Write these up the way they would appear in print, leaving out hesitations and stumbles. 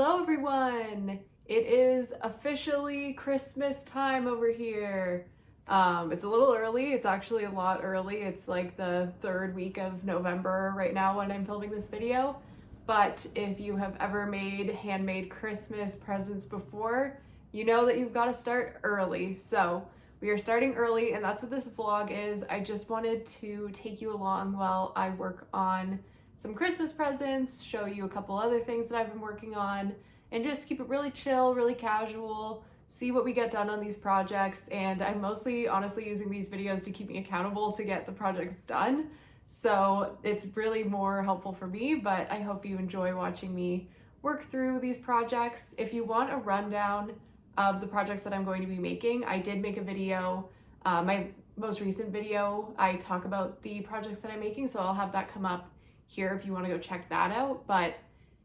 Hello everyone! It is officially Christmas time over here. It's a little early. It's actually a lot early. It's like the third week of November right now when I'm filming this video. But if you have ever made handmade Christmas presents before, you know that you've got to start early. So we are starting early, and that's what this vlog is. I just wanted to take you along while I work on some Christmas presents, show you a couple other things that I've been working on, and just keep it really chill, really casual, see what we get done on these projects. And I'm mostly honestly using these videos to keep me accountable to get the projects done. So it's really more helpful for me, but I hope you enjoy watching me work through these projects. If you want a rundown of the projects that I'm going to be making, I did make a video, my most recent video, I talk about the projects that I'm making, so I'll have that come up here if you want to go check that out. But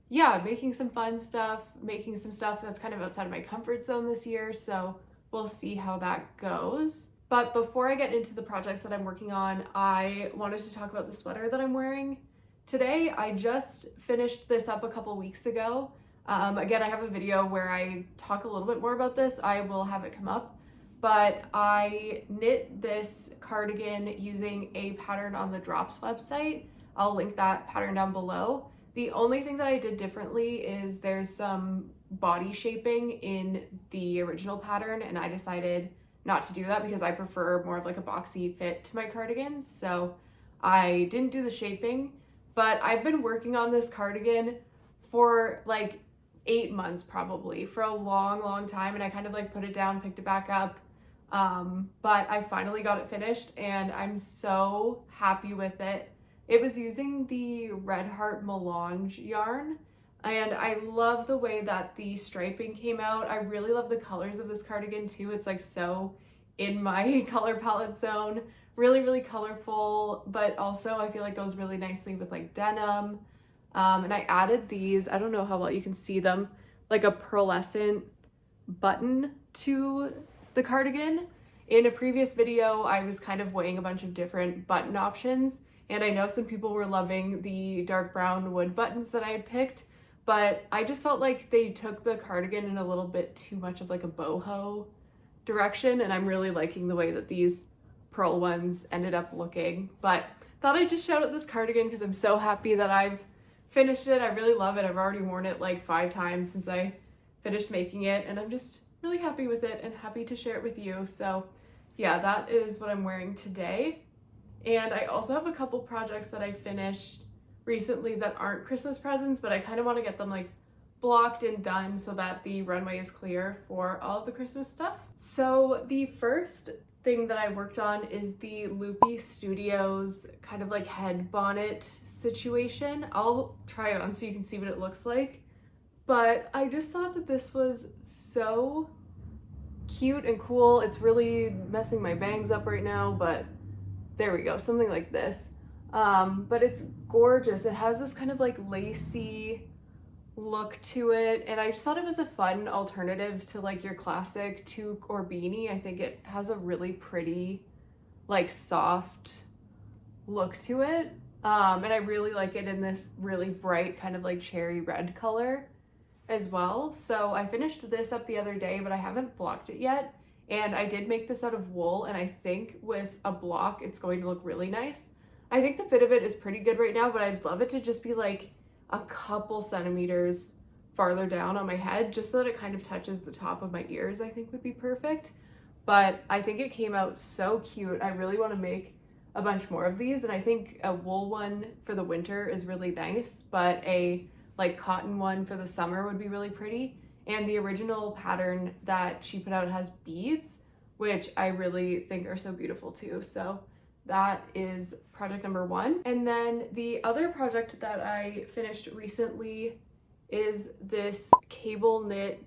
yeah, making some fun stuff, making some stuff that's kind of outside of my comfort zone this year, so we'll see how that goes. But before I get into the projects that I'm working on, I wanted to talk about the sweater that I'm wearing today. I just finished this up a couple weeks ago. Again, I have a video where I talk a little bit more about this. I will have it come up. But I knit this cardigan using a pattern on the Drops website. I'll link that pattern down below. The only thing that I did differently is there's some body shaping in the original pattern, and I decided not to do that because I prefer more of like a boxy fit to my cardigans. So I didn't do the shaping, but I've been working on this cardigan for like 8 months probably, for a long time, and I kind of like put it down, picked it back up. But I finally got it finished and I'm so happy with it. It was using the Red Heart Melange yarn, and I love the way that the striping came out. I really love the colors of this cardigan too. It's like so in my color palette zone. Really colorful, but also I feel like goes really nicely with like denim. And I added these, I don't know how well you can see them, like a pearlescent button to the cardigan. In a previous video, I was kind of weighing a bunch of different button options, and I know some people were loving the dark brown wood buttons that I had picked, but I just felt like they took the cardigan in a little bit too much of like a boho direction, and I'm really liking the way that these pearl ones ended up looking. But thought I'd just shout out this cardigan because I'm so happy that I've finished it. I really love it. I've already worn it like 5 times since I finished making it, and I'm just really happy with it and happy to share it with you. So yeah, that is what I'm wearing today. And I also have a couple projects that I finished recently that aren't Christmas presents, but I kind of want to get them like blocked and done so that the runway is clear for all of the Christmas stuff. So the first thing that I worked on is the Loopy Studios kind of like head bonnet situation. I'll try it on so you can see what it looks like. But I just thought that this was so cute and cool. It's really messing my bangs up right now, but there we go, something like this. But it's gorgeous. It has this kind of like lacy look to it, and I just thought it was a fun alternative to like your classic toque or beanie. I think it has a really pretty, like soft look to it. And I really like it in this really bright kind of like cherry red color as well. So I finished this up the other day, but I haven't blocked it yet. And I did make this out of wool, and I think with a block, it's going to look really nice. I think the fit of it is pretty good right now, but I'd love it to just be like a couple centimeters farther down on my head, just so that it kind of touches the top of my ears. I think would be perfect. But I think it came out so cute. I really want to make a bunch more of these, and I think a wool one for the winter is really nice, but a like cotton one for the summer would be really pretty. And the original pattern that she put out has beads, which I really think are so beautiful too. So that is project number 1. And then the other project that I finished recently is this cable knit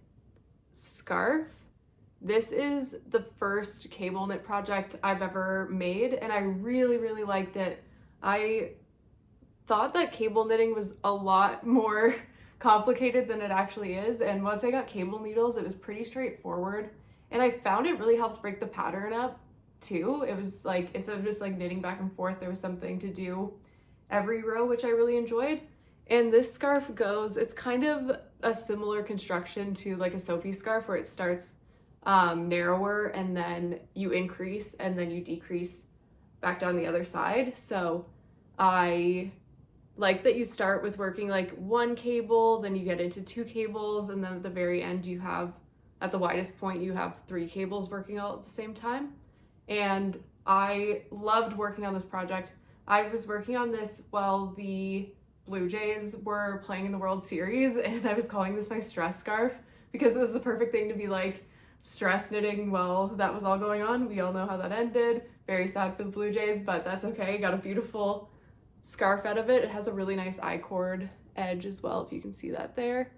scarf. This is the first cable knit project I've ever made, and I really liked it. I thought that cable knitting was a lot more complicated than it actually is, and once I got cable needles, it was pretty straightforward, and I found it really helped break the pattern up too. It was like, instead of just like knitting back and forth, there was something to do every row, which I really enjoyed. And this scarf goes, it's kind of a similar construction to like a Sophie scarf where it starts narrower and then you increase and then you decrease back down the other side. So I like that you start with working like one cable, then you get into 2 cables, and then at the very end you have, at the widest point, you have 3 cables working all at the same time. And I loved working on this project. I was working on this while the Blue Jays were playing in the World Series, and I was calling this my stress scarf because it was the perfect thing to be like stress knitting while that was all going on. We all know how that ended. Very sad for the Blue Jays, but that's okay. Got a beautiful scarf out of it. It has a really nice I-cord edge as well, if you can see that there.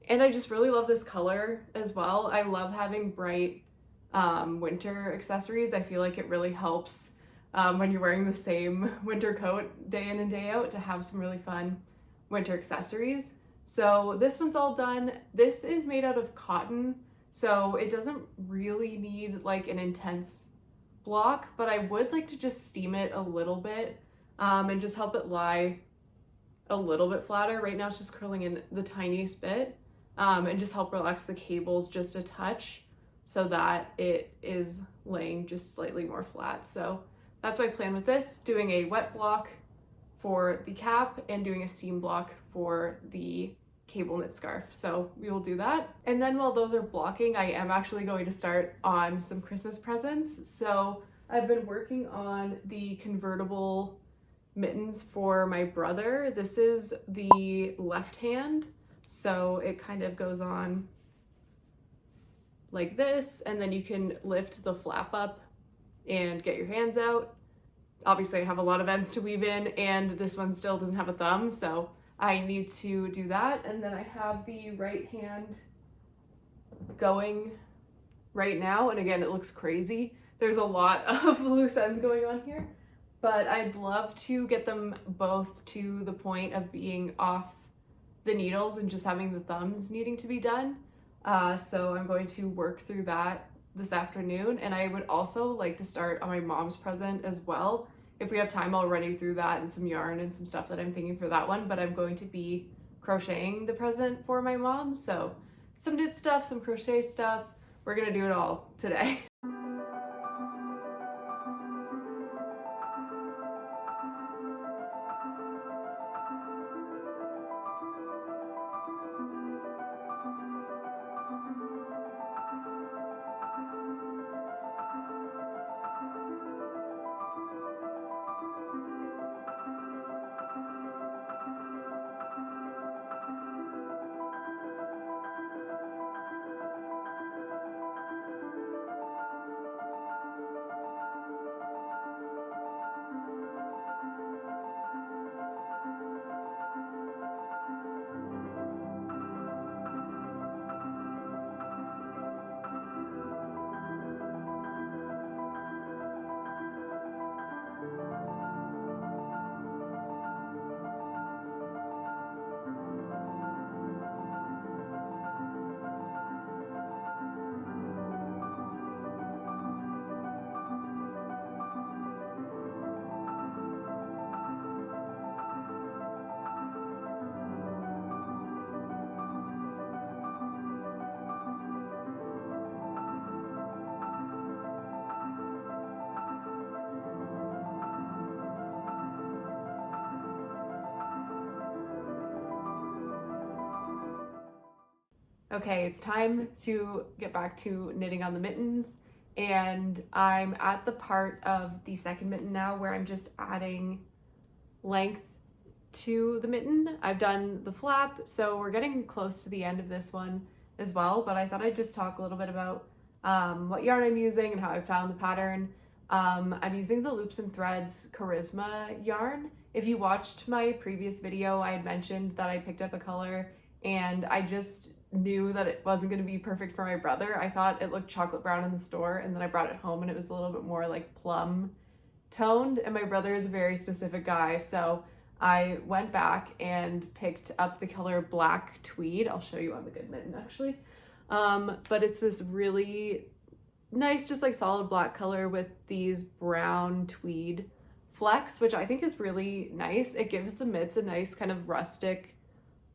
And I just really love this color as well. I love having bright winter accessories. I feel like it really helps when you're wearing the same winter coat day in and day out to have some really fun winter accessories. So this one's all done. This is made out of cotton, so it doesn't really need like an intense block, but I would like to just steam it a little bit and just help it lie a little bit flatter. Right now it's just curling in the tiniest bit, and just help relax the cables just a touch so that it is laying just slightly more flat. So that's my plan with this, doing a wet block for the cap and doing a steam block for the cable knit scarf. So we will do that. And then while those are blocking, I am actually going to start on some Christmas presents. So I've been working on the convertible mittens for my brother. This is the left hand, so it kind of goes on like this, and then you can lift the flap up and get your hands out. Obviously I have a lot of ends to weave in, and this one still doesn't have a thumb, so I need to do that. And then I have the right hand going right now, and again, it looks crazy. There's a lot of loose ends going on here, but I'd love to get them both to the point of being off the needles and just having the thumbs needing to be done. So I'm going to work through that this afternoon, and I would also like to start on my mom's present as well. If we have time, I'll run you through that and some yarn and some stuff that I'm thinking for that one, but I'm going to be crocheting the present for my mom. So some knit stuff, some crochet stuff. We're gonna do it all today. Okay, it's time to get back to knitting on the mittens, and I'm at the part of the second mitten now where I'm just adding length to the mitten. I've done the flap, so we're getting close to the end of this one as well, but I thought I'd just talk a little bit about what yarn I'm using and how I found the pattern. I'm using the Loops and Threads Charisma yarn. If you watched my previous video, I had mentioned that I picked up a color and I just knew that it wasn't going to be perfect for my brother. I thought it looked chocolate brown in the store, and then I brought it home and it was a little bit more like plum toned, and my brother is a very specific guy, so I went back and picked up the color Black Tweed. I'll show you on the good mitten actually. But it's this really nice, just like solid black color with these brown tweed flecks, which I think is really nice. It gives the mitts a nice kind of rustic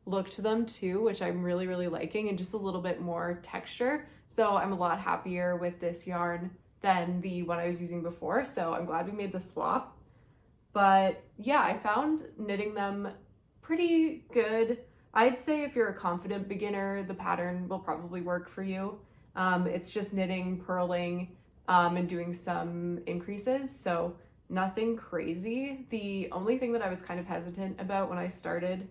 look to them too, which I'm really, really liking, and just a little bit more texture. So I'm a lot happier with this yarn than the one I was using before. So I'm glad we made the swap. But yeah, I found knitting them pretty good. I'd say if you're a confident beginner, the pattern will probably work for you. It's just knitting, purling, and doing some increases. So nothing crazy. The only thing that I was kind of hesitant about when I started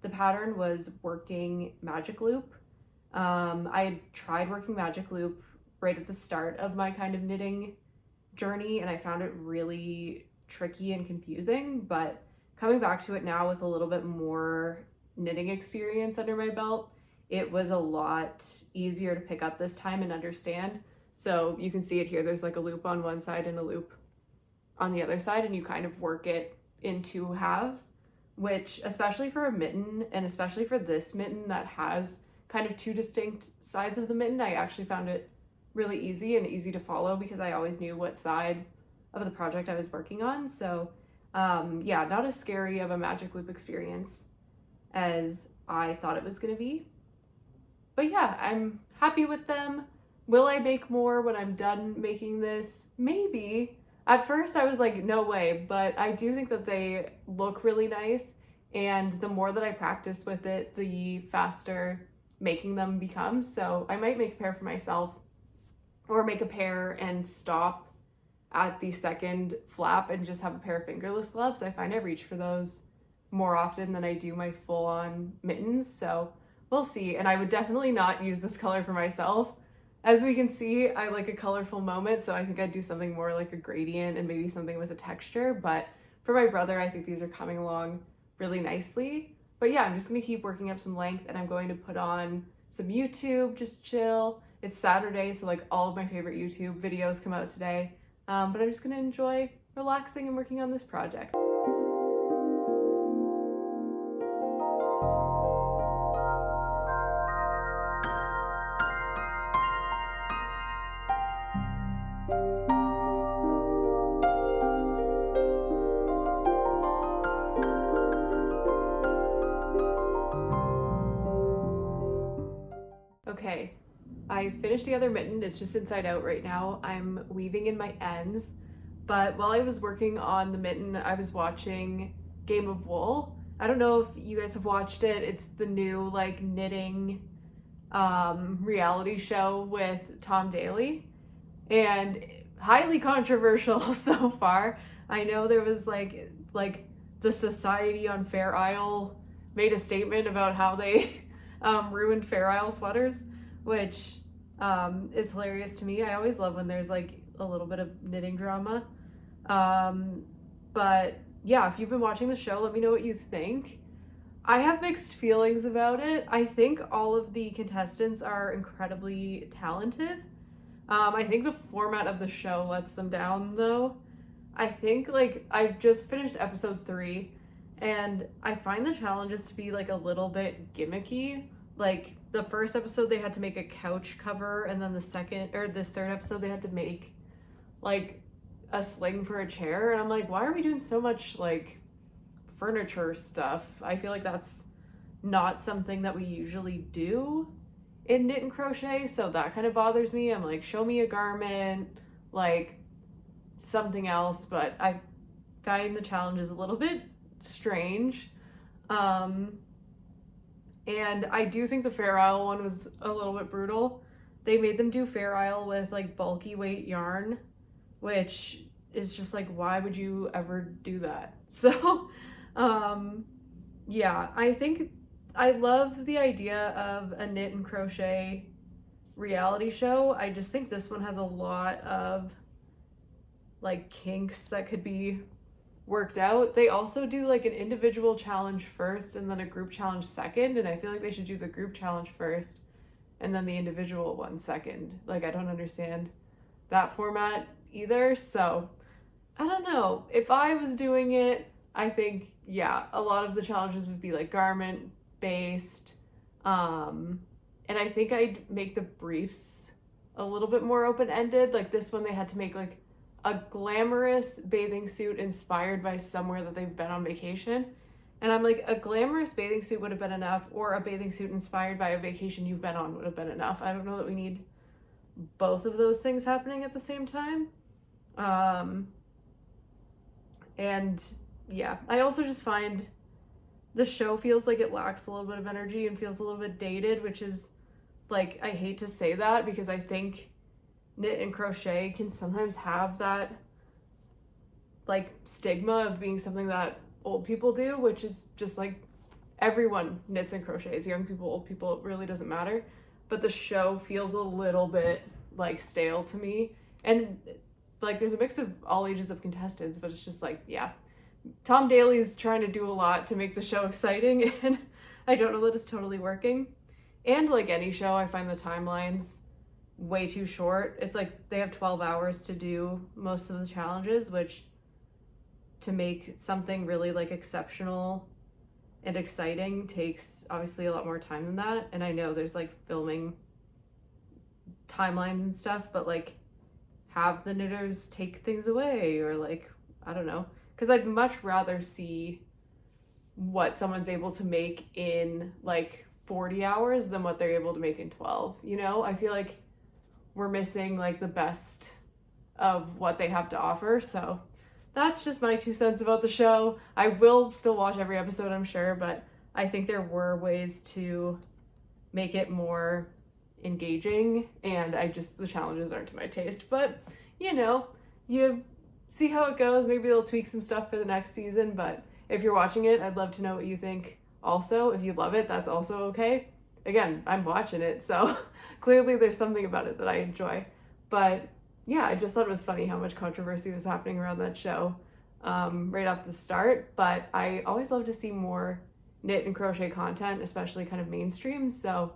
the pattern was working magic loop. I tried working magic loop right at the start of my kind of knitting journey, and I found it really tricky and confusing, but coming back to it now with a little bit more knitting experience under my belt, it was a lot easier to pick up this time and understand. So you can see it here, there's like a loop on one side and a loop on the other side, and you kind of work it in two halves, which especially for a mitten, and especially for this mitten that has kind of two distinct sides of the mitten, I actually found it really easy and easy to follow because I always knew what side of the project I was working on. So yeah, not as scary of a magic loop experience as I thought it was going to be. But yeah, I'm happy with them. Will I make more when I'm done making this? Maybe. At first I was like, no way, but I do think that they look really nice, and the more that I practice with it, the faster making them becomes. So I might make a pair for myself, or make a pair and stop at the second flap and just have a pair of fingerless gloves. I find I reach for those more often than I do my full-on mittens, so we'll see. And I would definitely not use this color for myself. As we can see, I like a colorful moment, so I think I'd do something more like a gradient and maybe something with a texture. But for my brother, I think these are coming along really nicely. But yeah, I'm just gonna keep working up some length, and I'm going to put on some YouTube, just chill. It's Saturday, so like all of my favorite YouTube videos come out today. But I'm just gonna enjoy relaxing and working on this project. Okay, I finished the other mitten. It's just inside out right now. I'm weaving in my ends, but while I was working on the mitten, I was watching Game of Wool. I don't know if you guys have watched it. It's the new like knitting reality show with Tom Daly, and highly controversial so far. I know there was like the Society on Fair Isle made a statement about how they ruined Fair Isle sweaters, which is hilarious to me. I always love when there's like a little bit of knitting drama. But yeah, if you've been watching the show, let me know what you think. I have mixed feelings about it. I think all of the contestants are incredibly talented. I think the format of the show lets them down though. I think like I've just finished episode 3, and I find the challenges to be like a little bit gimmicky. Like the first episode they had to make a couch cover, and then this third episode they had to make like a sling for a chair, and I'm like, why are we doing so much like furniture stuff? I feel like that's not something that we usually do in knit and crochet, so that kind of bothers me. I'm like, show me a garment, like something else, but I find the challenges a little bit strange. And I do think the Fair Isle one was a little bit brutal. They made them do Fair Isle with like bulky weight yarn, which is just like, why would you ever do that? So yeah, I think I love the idea of a knit and crochet reality show. I just think this one has a lot of like kinks that could be worked out. They also do like an individual challenge first and then a group challenge second, and I feel like they should do the group challenge first and then the individual one second. Like, I don't understand that format either. So I don't know. If I was doing it, I think, yeah, a lot of the challenges would be like garment based. And I think I'd make the briefs a little bit more open-ended. Like this one, they had to make like a glamorous bathing suit inspired by somewhere that they've been on vacation. And I'm like, a glamorous bathing suit would have been enough, or a bathing suit inspired by a vacation you've been on would have been enough. I don't know that we need both of those things happening at the same time. And yeah, I also just find the show feels like it lacks a little bit of energy and feels a little bit dated, which is like, I hate to say that because I think knit and crochet can sometimes have that like stigma of being something that old people do, which is just like everyone knits and crochets, young people, old people, it really doesn't matter. But the show feels a little bit like stale to me. And like there's a mix of all ages of contestants, but it's just like, yeah, Tom Daly's trying to do a lot to make the show exciting, and I don't know that it's totally working. And like any show, I find the timelines way too short. It's like they have 12 hours to do most of the challenges, which to make something really like exceptional and exciting takes obviously a lot more time than that. And I know there's like filming timelines and stuff, but like have the knitters take things away, or like, I don't know, because I'd much rather see what someone's able to make in like 40 hours than what they're able to make in 12. You know, I feel like we're missing like the best of what they have to offer. So that's just my 2 cents about the show. I will still watch every episode, I'm sure, but I think there were ways to make it more engaging, and the challenges aren't to my taste. But, you know, you see how it goes. Maybe they'll tweak some stuff for the next season, but if you're watching it, I'd love to know what you think also. If you love it, that's also okay. Again, I'm watching it, so clearly there's something about it that I enjoy. But yeah, I just thought it was funny how much controversy was happening around that show right off the start. But I always love to see more knit and crochet content, especially kind of mainstream. So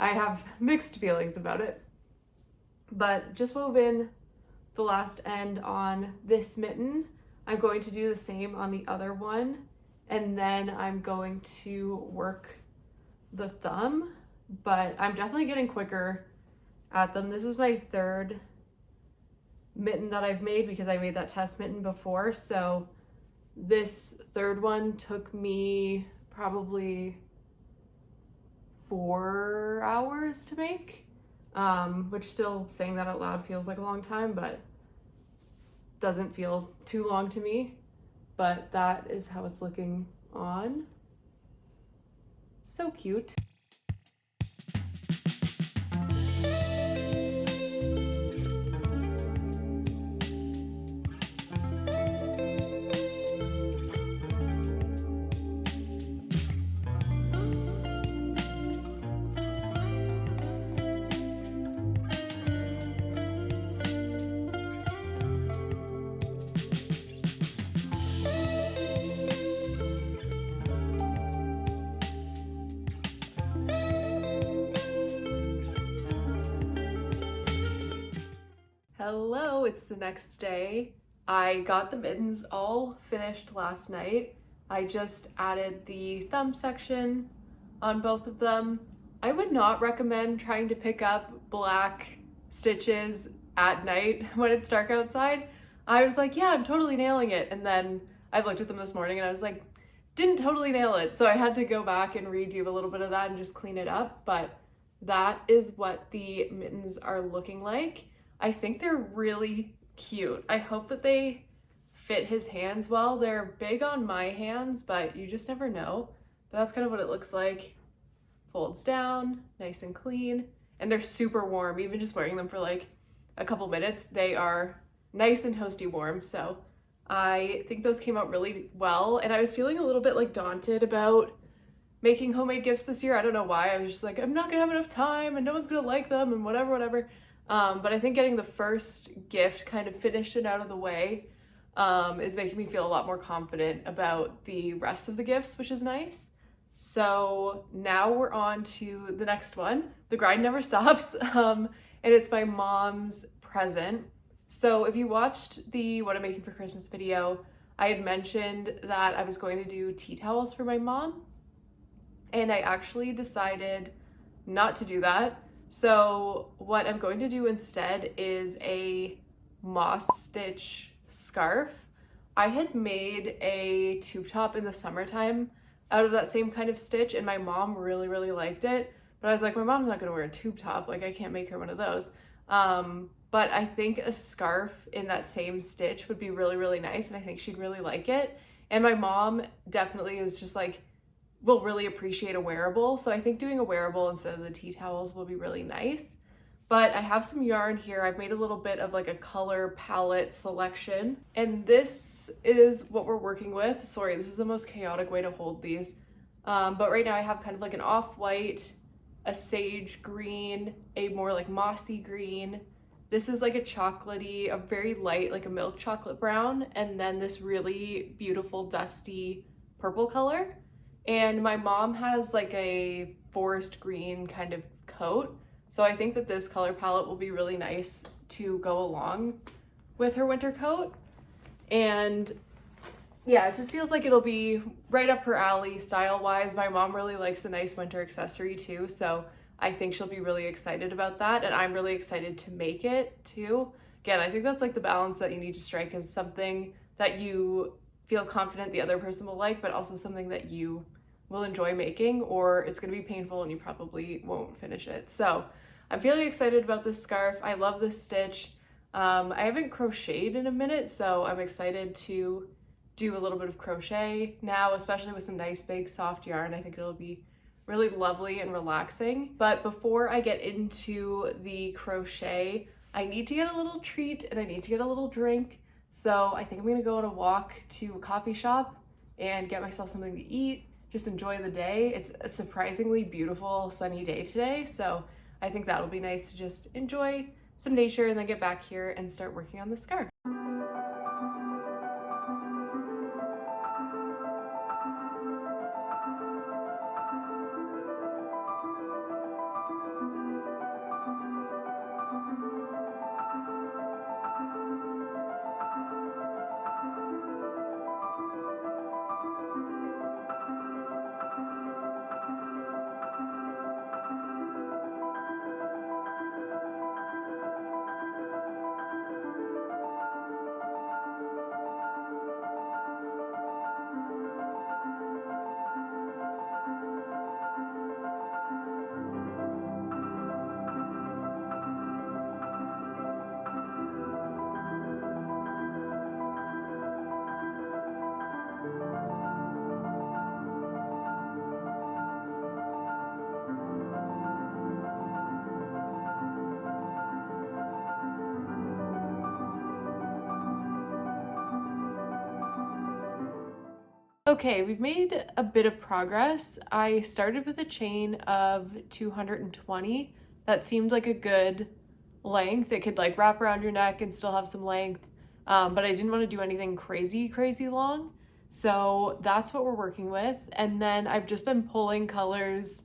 I have mixed feelings about it. But just wove in the last end on this mitten. I'm going to do the same on the other one, and then I'm going to work the thumb, but I'm definitely getting quicker at them. This is my third mitten that I've made because I made that test mitten before. So this third one took me probably 4 hours to make, which still saying that out loud feels like a long time, but doesn't feel too long to me. But that is how it's looking on. So cute. Hello, it's the next day. I got the mittens all finished last night. I just added the thumb section on both of them. I would not recommend trying to pick up black stitches at night when it's dark outside. I was like, yeah, I'm totally nailing it. And then I looked at them this morning and I was like, didn't totally nail it. So I had to go back and redo a little bit of that and just clean it up. But that is what the mittens are looking like. I think they're really cute. I hope that they fit his hands well. They're big on my hands, but you just never know. But that's kind of what it looks like. Folds down, nice and clean. And they're super warm. Even just wearing them for like a couple minutes, they are nice and toasty warm. So I think those came out really well. And I was feeling a little bit like daunted about making homemade gifts this year. I don't know why. I was just like, I'm not gonna have enough time and no one's gonna like them and whatever. But I think getting the first gift kind of finished and out of the way is making me feel a lot more confident about the rest of the gifts, which is nice. So now we're on to the next one. The grind never stops, and it's my mom's present. So if you watched the What I'm Making for Christmas video, I had mentioned that I was going to do tea towels for my mom, and I actually decided not to do that. So what I'm going to do instead is a moss stitch scarf. I had made a tube top in the summertime out of that same kind of stitch, and my mom really, really liked it. But I was like, my mom's not gonna wear a tube top. Like, I can't make her one of those. But I think a scarf in that same stitch would be really, really nice, and I think she'd really like it. And my mom definitely is just like, will really appreciate a wearable. So I think doing a wearable instead of the tea towels will be really nice. But I have some yarn here. I've made a little bit of like a color palette selection. And this is what we're working with. Sorry, this is the most chaotic way to hold these. But right now I have kind of like an off-white, a sage green, a more like mossy green. This is like a chocolatey, a very light, like a milk chocolate brown. And then this really beautiful dusty purple color. And my mom has like a forest green kind of coat. So I think that this color palette will be really nice to go along with her winter coat. And yeah, it just feels like it'll be right up her alley style-wise. My mom really likes a nice winter accessory too, so I think she'll be really excited about that, and I'm really excited to make it too. Again, I think that's like the balance that you need to strike, is something that you feel confident the other person will like, but also something that you will enjoy making, or it's going to be painful and you probably won't finish it. So I'm feeling excited about this scarf. I love this stitch. I haven't crocheted in a minute, so I'm excited to do a little bit of crochet now, especially with some nice big soft yarn. I think it'll be really lovely and relaxing. But before I get into the crochet, I need to get a little treat and I need to get a little drink. So I think I'm gonna go on a walk to a coffee shop and get myself something to eat, just enjoy the day. It's a surprisingly beautiful sunny day today, so I think that'll be nice to just enjoy some nature and then get back here and start working on the scarf. Okay, we've made a bit of progress. I started with a chain of 220. That seemed like a good length. It could like wrap around your neck and still have some length, but I didn't want to do anything crazy long. So that's what we're working with. And then I've just been pulling colors,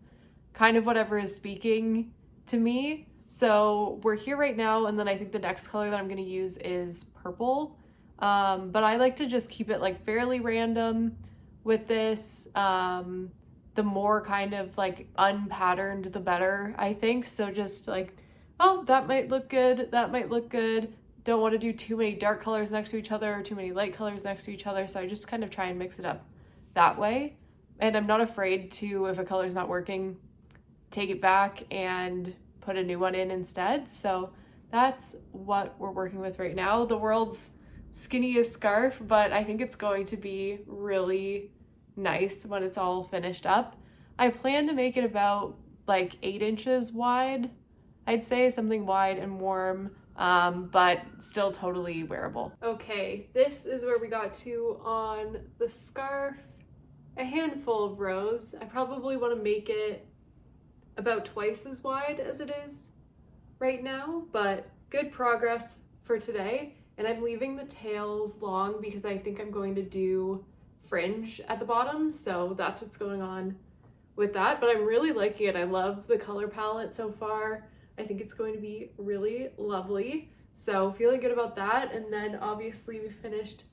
kind of whatever is speaking to me. So we're here right now, and then I think the next color that I'm going to use is purple. But I like to just keep it like fairly random with this. The more kind of like unpatterned, the better, I think. So just like, oh, that might look good, that might look good. Don't want to do too many dark colors next to each other or too many light colors next to each other. So I just kind of try and mix it up that way. And I'm not afraid to, if a color's not working, take it back and put a new one in instead. So that's what we're working with right now. The world's skinniest scarf, but I think it's going to be really nice when it's all finished up. I plan to make it about like 8 inches wide, I'd say, something wide and warm, but still totally wearable. Okay, this is where we got to on the scarf. A handful of rows. I probably want to make it about twice as wide as it is right now, but good progress for today. And I'm leaving the tails long because I think I'm going to do fringe at the bottom, so that's what's going on with that. But I'm really liking it. I love the color palette so far. I think it's going to be really lovely, so feeling good about that. And then obviously we finished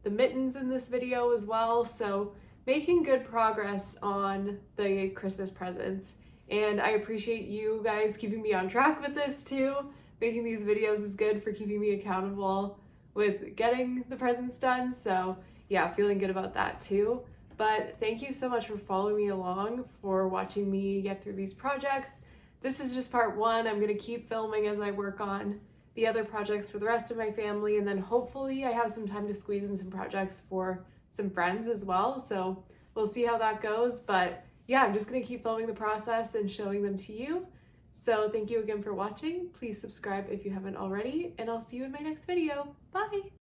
the mittens in this video as well, so making good progress on the Christmas presents. And I appreciate you guys keeping me on track with this too. Making these videos is good for keeping me accountable with getting the presents done. So yeah, feeling good about that too. But thank you so much for following me along, for watching me get through these projects. This is just part one. I'm gonna keep filming as I work on the other projects for the rest of my family, and then hopefully I have some time to squeeze in some projects for some friends as well. So we'll see how that goes. But yeah, I'm just gonna keep filming the process and showing them to you. So thank you again for watching. Please subscribe if you haven't already, and I'll see you in my next video. Bye!